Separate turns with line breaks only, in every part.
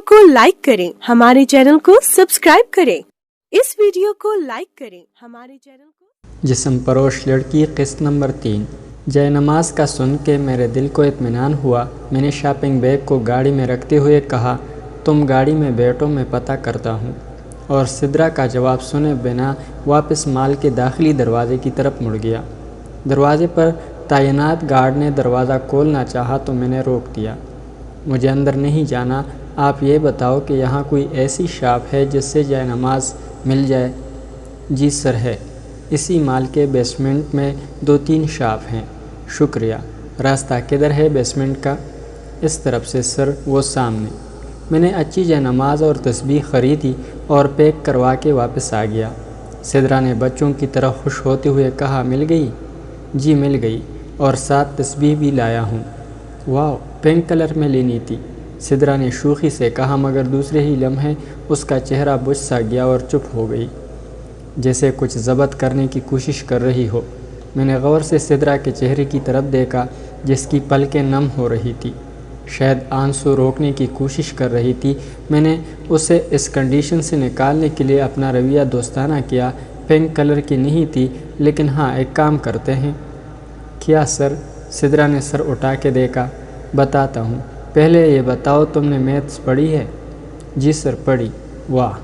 को लाइक करें, हमारे चैनल को सब्सक्राइब करें। इस वीडियो को लाइक करें, हमारे चैनल को।
जिस्म परोश लड़की किस्त नंबर 3। जय नमाज का सुन के मेरे दिल को इत्मीनान हुआ। मैंने शॉपिंग बैग को गाड़ी में रखते हुए कहा, तुम गाड़ी में बैठो, मैं पता करता हूँ। और सिद्रा का जवाब सुने बिना वापस माल के दाखिली दरवाजे की तरफ मुड़ गया। दरवाजे पर तैनात गार्ड ने दरवाज़ा खोलना चाहा तो मैंने रोक दिया। मुझे अंदर नहीं जाना, आप ये बताओ कि यहाँ कोई ऐसी शॉप है जिससे जय नमाज मिल जाए? जी सर है, इसी माल के बेसमेंट में 2-3 शॉप हैं। शुक्रिया। रास्ता किधर है बेसमेंट का? इस तरफ से सर, वो सामने। मैंने अच्छी जय नमाज और तस्बीह ख़रीदी और पैक करवा के वापस आ गया। सिद्रा ने बच्चों की तरह खुश होते हुए कहा, मिल गई? जी मिल गई, और साथ तस्बीह भी लाया हूँ। वाह, पिंक कलर में लेनी थी, सिद्रा ने शूखी से कहा, मगर दूसरे ही लम्हे उसका चेहरा बुझ सा गया और चुप हो गई, जैसे कुछ ज़ब्त करने की कोशिश कर रही हो। मैंने गौर से सिद्रा के चेहरे की तरफ देखा, जिसकी पलकें नम हो रही थी, शायद आंसू रोकने की कोशिश कर रही थी। मैंने उसे इस कंडीशन से निकालने के लिए अपना रवैया दोस्ताना किया। पिंक कलर की नहीं थी, लेकिन हाँ, एक काम करते हैं। क्या सर? सिद्रा ने सर उठा के देखा। बताता हूँ, पहले ये बताओ, तुमने मैथ्स पढ़ी है? जी सर पढ़ी। वाह,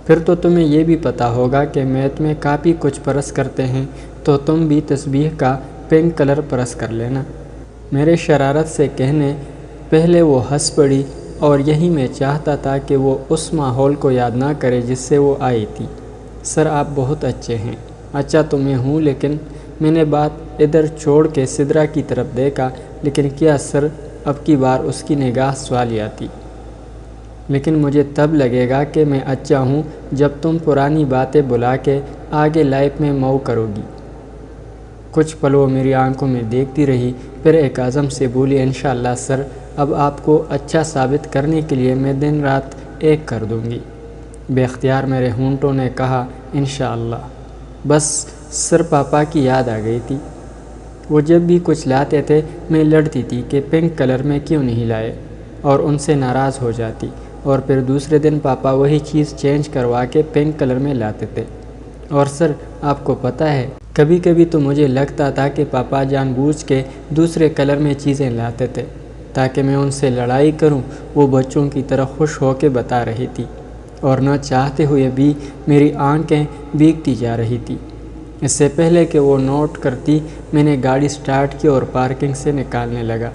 फिर तो तुम्हें ये भी पता होगा कि मैथ में काफ़ी कुछ परस करते हैं, तो तुम भी तस्बीह का पिंक कलर परस कर लेना। मेरे शरारत से कहने पहले वो हंस पड़ी, और यही मैं चाहता था कि वो उस माहौल को याद ना करे जिससे वो आई थी। सर आप बहुत अच्छे हैं। अच्छा तो मैं हूँ, लेकिन मैंने बात इधर छोड़ के सिद्रा की तरफ देखा। लेकिन क्या सर? अब की बार उसकी निगाह सवालिया थी। लेकिन मुझे तब लगेगा कि मैं अच्छा हूँ जब तुम पुरानी बातें बुला के आगे लाइफ में मऊ करोगी। कुछ पल वो मेरी आंखों में देखती रही, फिर एक आज़म से बोली, इंशाअल्लाह सर, अब आपको अच्छा साबित करने के लिए मैं दिन रात एक कर दूँगी। बेख्तियार मेरे होंठों ने कहा, इंशाअल्लाह। बस सर, पापा की याद आ गई थी। वो जब भी कुछ लाते थे मैं लड़ती थी कि पिंक कलर में क्यों नहीं लाए, और उनसे नाराज़ हो जाती, और फिर दूसरे दिन पापा वही चीज़ चेंज करवा के पिंक कलर में लाते थे। और सर आपको पता है, कभी कभी तो मुझे लगता था कि पापा जानबूझ के दूसरे कलर में चीज़ें लाते थे ताकि मैं उनसे लड़ाई करूं। वो बच्चों की तरह खुश होकर बता रही थी, और न चाहते हुए भी मेरी आंखें भीगती जा रही थी। इससे पहले कि वो नोट करती, मैंने गाड़ी स्टार्ट की और पार्किंग से निकालने लगा।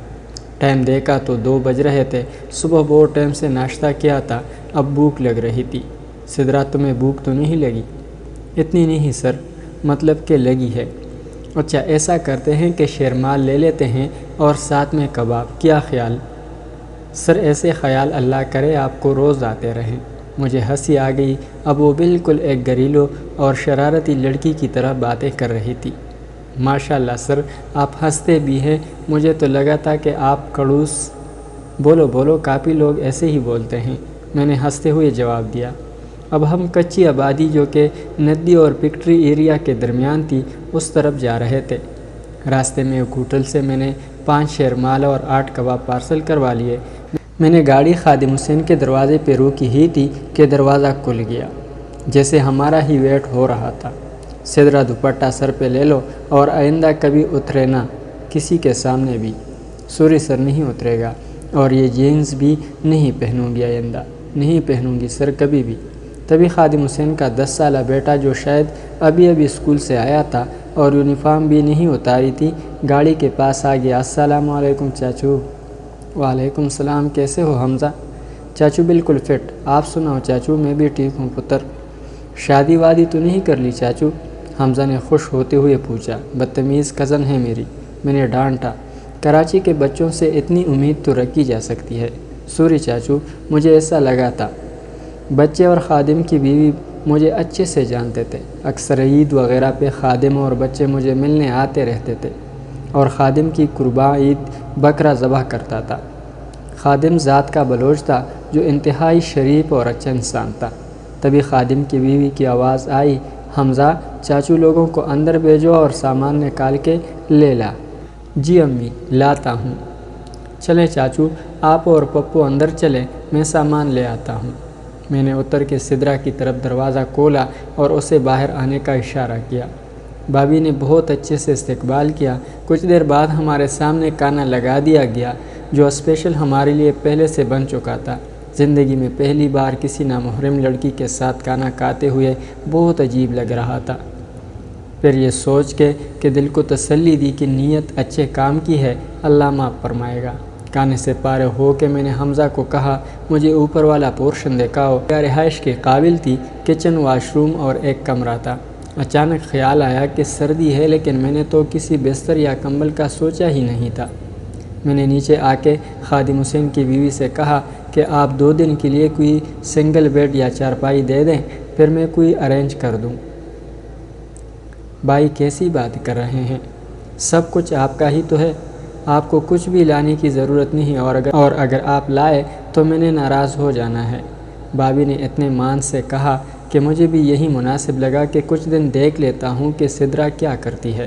टाइम देखा तो 2 बज रहे थे। सुबह बहुत टाइम से नाश्ता किया था, अब भूख लग रही थी। सिद्रा, तुम्हें भूख तो नहीं लगी? इतनी नहीं सर, मतलब कि लगी है। अच्छा ऐसा करते हैं कि शेरमाल ले लेते हैं और साथ में कबाब, क्या ख्याल? सर ऐसे ख्याल अल्लाह करे आपको रोज़ आते रहें। मुझे हंसी आ गई। अब वो बिल्कुल एक घरेलू और शरारती लड़की की तरह बातें कर रही थी। माशाल्लाह सर, आप हंसते भी हैं, मुझे तो लगा था कि आप खड़ूस। बोलो बोलो, काफ़ी लोग ऐसे ही बोलते हैं, मैंने हंसते हुए जवाब दिया। अब हम कच्ची आबादी जो कि नदी और फैक्ट्री एरिया के दरमियान थी, उस तरफ जा रहे थे। रास्ते में एक होटल से मैंने 5 शेरमाल और 8 कबाब पार्सल करवा लिए। मैंने गाड़ी खादिम हुसैन के दरवाजे पे रोकी ही थी कि दरवाज़ा खुल गया, जैसे हमारा ही वेट हो रहा था। सिद्रा, दुपट्टा सर पे ले लो और आइंदा कभी उतरे ना किसी के सामने भी। सॉरी सर, नहीं उतरेगा, और ये जीन्स भी नहीं पहनूंगी, आइंदा नहीं पहनूंगी सर, कभी भी। तभी खादिम हुसैन का 10 साला बेटा, जो शायद अभी अभी स्कूल से आया था और यूनिफॉर्म भी नहीं उतारी थी, गाड़ी के पास आ गया। अस्सलाम वालेकुम चाचू। वालेकुम सलाम, कैसे हो हमज़ा? चाचू बिल्कुल फ़िट, आप सुनाओ चाचू? मैं भी ठीक हूँ पुत्र। शादी वादी तो नहीं कर ली चाचू? हमज़ा ने खुश होते हुए पूछा। बदतमीज़ कज़न है मेरी, मैंने डांटा। कराची के बच्चों से इतनी उम्मीद तो रखी जा सकती है। सॉरी चाचू, मुझे ऐसा लगा था। बच्चे और खादिम की बीवी मुझे अच्छे से जानते थे। अक्सर ईद वगैरह पे खादिम और बच्चे मुझे मिलने आते रहते थे, और खादिम की कुर्बान ईद बकरा ज़बह करता था। खादिम ज़ात का बलोच था, जो इंतहाई शरीफ और अच्छा इंसान था। तभी खादिम की बीवी की आवाज़ आई, हमज़ा चाचू लोगों को अंदर भेजो और सामान निकाल के ले ला। जी अम्मी, लाता हूँ। चलें चाचू, आप और पप्पू अंदर चलें, میں سامان لے آتا ہوں۔ میں نے اتر کے سدرا کی طرف دروازہ کھولا اور اسے باہر آنے کا اشارہ کیا۔ بھابھی نے بہت اچھے سے استقبال کیا۔ کچھ دیر بعد ہمارے سامنے کھانا لگا دیا گیا جو اسپیشل ہمارے لیے پہلے سے بن چکا تھا۔ زندگی میں پہلی بار کسی نامحرم لڑکی کے ساتھ کھانا کھاتے ہوئے بہت عجیب لگ رہا تھا۔ پھر یہ سوچ کے کہ دل کو تسلی دی کہ نیت اچھے کام کی ہے، اللہ معاف فرمائے گا۔ کھانے سے فارغ ہو کے میں نے حمزہ کو کہا مجھے اوپر والا پورشن دکھاؤ۔ رہائش کے قابل تھی، کچن، واش روم اور ایک کمرہ تھا۔ اچانک خیال آیا کہ سردی ہے لیکن میں نے تو کسی بستر یا کمبل کا سوچا ہی نہیں تھا۔ میں نے نیچے آ کے خادم حسین کی بیوی سے کہا کہ آپ 2 دن کے لیے کوئی سنگل بیڈ یا چارپائی دے دیں، پھر میں کوئی ارینج کر دوں۔ بھائی کیسی بات کر رہے ہیں، سب کچھ آپ کا ہی تو ہے، آپ کو کچھ بھی لانے کی ضرورت نہیں، اور اگر آپ لائے تو میں نے ناراض ہو جانا ہے۔ بھابھی نے اتنے مان سے کہا کہ مجھے بھی یہی مناسب لگا کہ کچھ دن دیکھ لیتا ہوں کہ سدرا کیا کرتی ہے،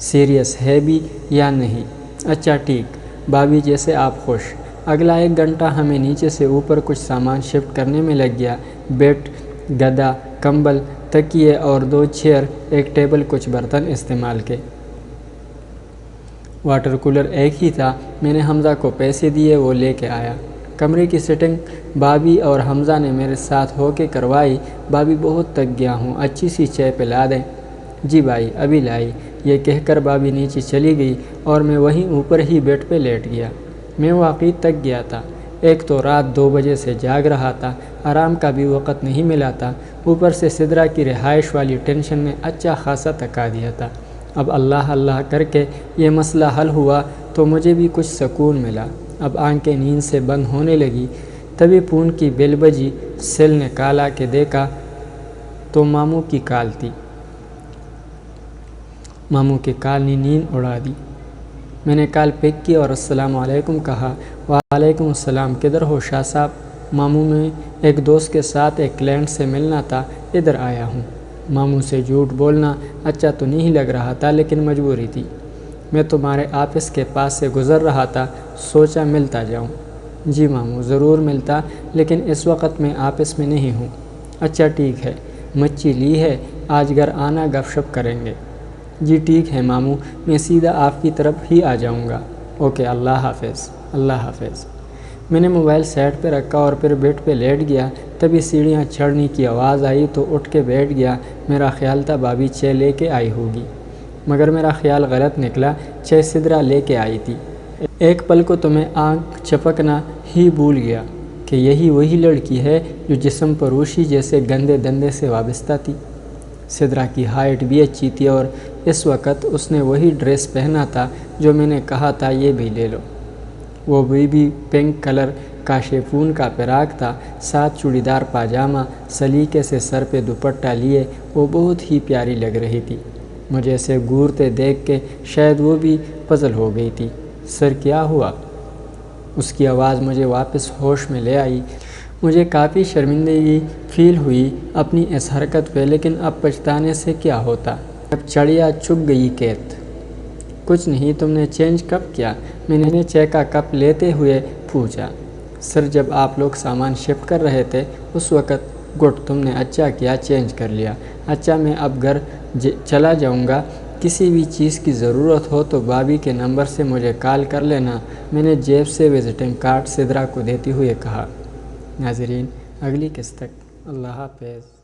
سیریس ہے بھی یا نہیں۔ اچھا ٹھیک بھابھی، جیسے آپ خوش۔ اگلا 1 گھنٹہ ہمیں نیچے سے اوپر کچھ سامان شفٹ کرنے میں لگ گیا۔ بیڈ، گدا، کمبل، تکیے اور 2 چیئر، ایک ٹیبل، کچھ برتن استعمال کے۔ واٹر کولر ایک ہی تھا۔ میں نے حمزہ کو پیسے دیے، وہ لے کے آیا۔ کمرے کی سیٹنگ بھابھی اور حمزہ نے میرے ساتھ ہو کے کروائی۔ بھابھی بہت تک گیا ہوں، اچھی سی چائے پلا دیں۔ جی بھائی ابھی لائی، یہ کہہ کر بھابھی نیچے چلی گئی اور میں وہیں اوپر ہی بیڈ پہ لیٹ گیا۔ میں واقعی تک گیا تھا، ایک تو رات 2 بجے سے جاگ رہا تھا، آرام کا بھی وقت نہیں ملا تھا، اوپر سے سدرا کی رہائش والی ٹینشن نے اچھا خاصا تھکا دیا تھا۔ اب اللہ اللہ کر کے یہ مسئلہ حل ہوا تو مجھے بھی کچھ سکون ملا۔ اب آنکھیں نیند سے بند ہونے لگی، تبھی فون کی بیل بجی۔ سیل نے کال آ کے دیکھا تو ماموں کی کال تھی۔ ماموں کی کال نے نیند اڑا دی۔ میں نے کال پک کی اور السلام علیکم کہا۔ وعلیکم السلام، کدھر ہو شاہ صاحب؟ ماموں میں ایک دوست کے ساتھ ایک کلائنٹ سے ملنا تھا، ادھر آیا ہوں۔ ماموں سے جھوٹ بولنا اچھا تو نہیں لگ رہا تھا لیکن مجبوری تھی۔ میں تمہارے آفس کے پاس سے گزر رہا تھا، سوچا ملتا جاؤں۔ جی ماموں ضرور ملتا، لیکن اس وقت میں آفس میں نہیں ہوں۔ اچھا ٹھیک ہے، مچھی لی ہے، آج گھر آنا، گپ شپ کریں گے۔ جی ٹھیک ہے ماموں، میں سیدھا آپ کی طرف ہی آ جاؤں گا۔ اوکے، اللہ حافظ۔ اللہ حافظ۔ میں نے موبائل سیٹ پہ رکھا اور پھر بیڈ پہ لیٹ گیا۔ تبھی سیڑھیاں چڑھنے کی آواز آئی تو اٹھ کے بیٹھ گیا۔ میرا خیال تھا بھابھی چائے لے کے آئی ہوگی، مگر میرا خیال غلط نکلا، چائے سدرا لے کے آئی تھی۔ ایک پل کو تو میں آنکھ چپکنا ہی بھول گیا کہ یہی وہی لڑکی ہے جو جسم پروشی جیسے گندے دندے سے وابستہ تھی۔ سدرا کی ہائٹ بھی اچھی تھی اور اس وقت اس نے وہی ڈریس پہنا تھا جو میں نے کہا تھا یہ بھی لے لو۔ وہ بھی پنک کلر کا شیفون کا فراق تھا، ساتھ چوڑی دار پاجامہ، سلیقے سے سر پہ دوپٹہ لیے وہ بہت ہی پیاری لگ رہی تھی۔ مجھے اسے گورتے دیکھ کے شاید وہ بھی پزل ہو گئی تھی۔ سر کیا ہوا؟ اس کی آواز مجھے واپس ہوش میں لے آئی۔ مجھے کافی شرمندگی فیل ہوئی اپنی اس حرکت پہ، لیکن اب پچھتانے سے کیا ہوتا؟ اب چڑیا چگ گئی کیت۔ کچھ نہیں، تم نے چینج کب کیا؟ میں نے چائے کا کپ لیتے ہوئے پوچھا۔ سر جب آپ لوگ سامان شفٹ کر رہے تھے اس وقت۔ گڈ، تم نے اچھا کیا چینج کر لیا۔ اچھا میں اب گھر چلا جاؤں گا، کسی بھی چیز کی ضرورت ہو تو بھابھی کے نمبر سے مجھے کال کر لینا، میں نے جیب سے وزٹنگ کارڈ سدرا کو دیتے ہوئے کہا۔ ناظرین، اگلی قسط تک اللہ حافظ۔